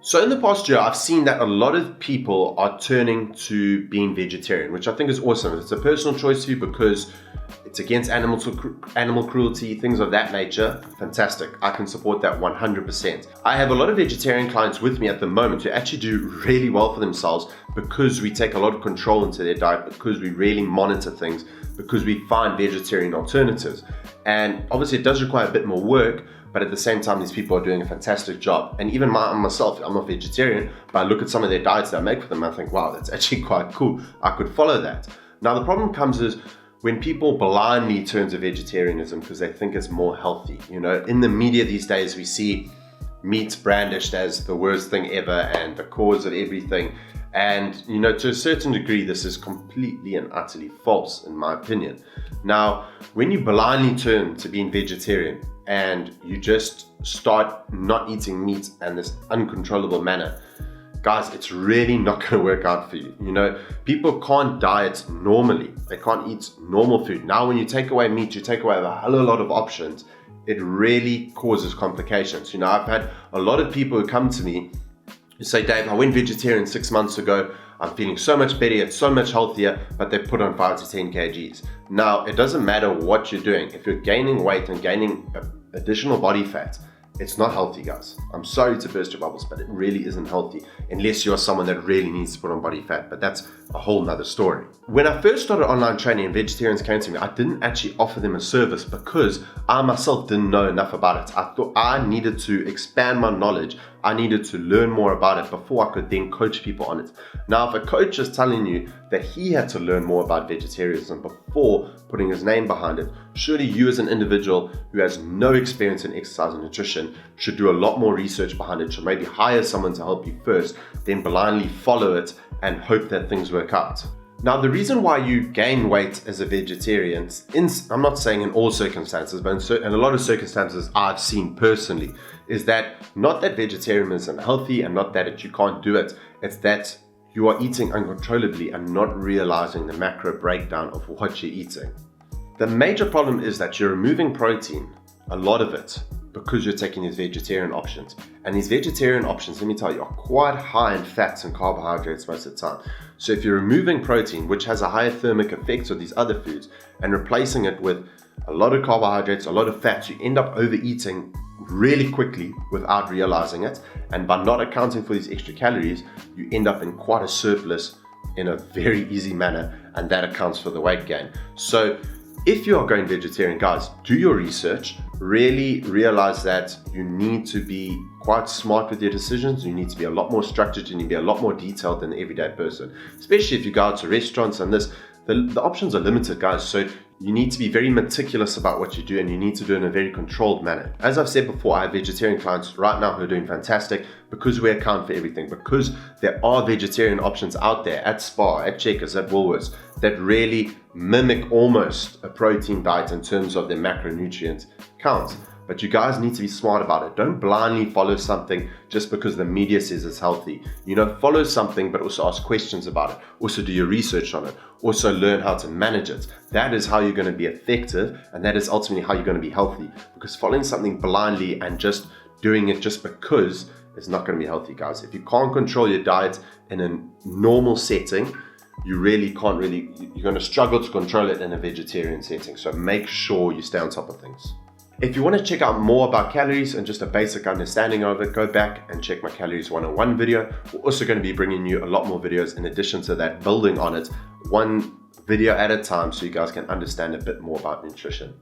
So in the past year, I've seen that a lot of people are turning to being vegetarian, which I think is awesome. It's a personal choice for you because it's against animal cruelty, things of that nature. Fantastic. I can support that 100%. I have a lot of vegetarian clients with me at the moment who actually do really well for themselves because we take a lot of control into their diet, because we really monitor things, because we find vegetarian alternatives. And obviously it does require a bit more work, but at the same time, these people are doing a fantastic job. And even myself, I'm not vegetarian, but I look at some of their diets that I make for them and I think, wow, that's actually quite cool. I could follow that. Now, the problem comes is when people blindly turn to vegetarianism because they think it's more healthy. You know, in the media these days, we see meat brandished as the worst thing ever and the cause of everything. And, you know, to a certain degree, this is completely and utterly false, in my opinion. Now, when you blindly turn to being vegetarian and you just start not eating meat in this uncontrollable manner, guys, it's really not going to work out for you. You know, people can't diet normally. They can't eat normal food. Now, when you take away meat, you take away a hell of a lot of options. It really causes complications. You know, I've had a lot of people who come to me who say, Dave, I went vegetarian 6 months ago. I'm feeling so much better, it's so much healthier, but they've put on 5 to 10 kgs. Now, it doesn't matter what you're doing. If you're gaining weight and gaining additional body fat, it's not healthy, guys. I'm sorry to burst your bubbles, but it really isn't healthy unless you're someone that really needs to put on body fat, but that's a whole nother story. When I first started online training and vegetarians came to me, I didn't actually offer them a service because I myself didn't know enough about it. I thought I needed to expand my knowledge. I needed to learn more about it before I could then coach people on it. Now, if a coach is telling you that he had to learn more about vegetarianism before putting his name behind it, surely you as an individual who has no experience in exercise and nutrition should do a lot more research behind it, should maybe hire someone to help you first, then blindly follow it and hope that things work out. Now, the reason why you gain weight as a vegetarian, I'm not saying in all circumstances, but in a lot of circumstances I've seen personally, is that not that vegetarianism is healthy and not that you can't do it, it's that you are eating uncontrollably and not realizing the macro breakdown of what you're eating. The major problem is that you're removing protein, a lot of it, because you're taking these vegetarian options. And these vegetarian options, let me tell you, are quite high in fats and carbohydrates most of the time. So if you're removing protein, which has a higher thermic effect of these other foods, and replacing it with a lot of carbohydrates, a lot of fats, you end up overeating really quickly without realizing it. And by not accounting for these extra calories, you end up in quite a surplus in a very easy manner, and that accounts for the weight gain. So if you are going vegetarian, guys, do your research, really realize that you need to be quite smart with your decisions. You need to be a lot more structured, you need to be a lot more detailed than the everyday person, especially if you go out to restaurants and the options are limited, guys. So you need to be very meticulous about what you do, and you need to do it in a very controlled manner. As I've said before, I have vegetarian clients right now who are doing fantastic because we account for everything, because there are vegetarian options out there at Spar, at Checkers, at Woolworths that really mimic almost a protein diet in terms of their macronutrient counts. But you guys need to be smart about it. Don't blindly follow something just because the media says it's healthy. You know, follow something, but also ask questions about it. Also do your research on it. Also learn how to manage it. That is how you're going to be effective, and that is ultimately how you're going to be healthy. Because following something blindly and just doing it just because is not going to be healthy, guys. If you can't control your diet in a normal setting, you're going to struggle to control it in a vegetarian setting. So make sure you stay on top of things. If you want to check out more about calories and just a basic understanding of it, go back and check my Calories 101 video. We're also going to be bringing you a lot more videos in addition to that, building on it one video at a time so you guys can understand a bit more about nutrition.